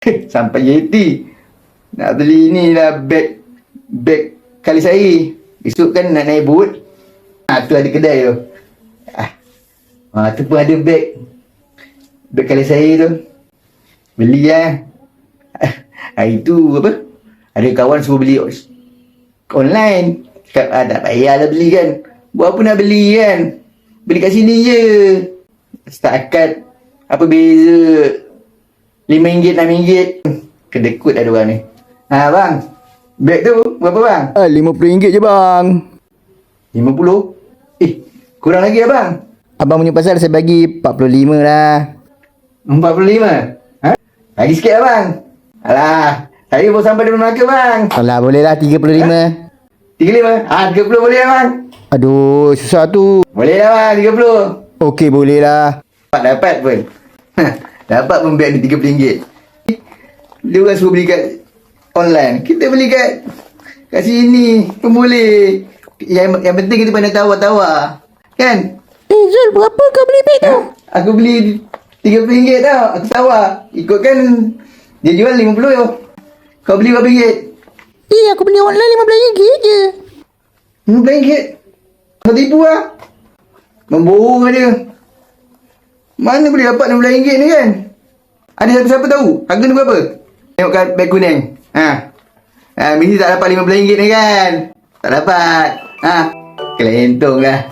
Sampai JT. Nak beli ni lah beg kali saya. Esok kan nak naik boat. Tu ada kedai tu. Tu pun ada beg kali saya tu. Beli lah. Hari tu apa? Ada kawan suruh beli online. Cakap tak payahlah beli kan. Buat apa nak beli kan? Beli kat sini je. Setakat apa beza RM5, RM6. Kedekut ada orang ni. Bang. Beg tu berapa bang? RM50 je bang. 50? Kurang lagi abang. Abang punya pasal saya bagi 45 lah. 45? Lagi sikit lah bang. Alah, saya baru sampai dari Melaka bang. Alah boleh lah 35. 35? 30 boleh lah bang. Aduh susah tu. Boleh lah bang, 30. Okey boleh lah. Dapat pun. Dapat pun beg ni RM30. Dia orang suruh beli kat online. Kita beli kat sini pun boleh. Yang penting kita pandai tawar-tawar. Kan? Zul, berapa kau beli beg tu? Aku beli RM30 tau. Aku tawar. Ikutkan dia jual RM50 tu. Kau beli berapa ringgit? Aku beli online RM15 je. RM15? Kau tipu lah. Membohong dia. Mana boleh dapat RM15 ni kan? Ada siapa-siapa tahu? Harga ni berapa? Tengok kat beg kuning. Mesti tak dapat RM15 ni kan? Tak dapat. Kelentong lah.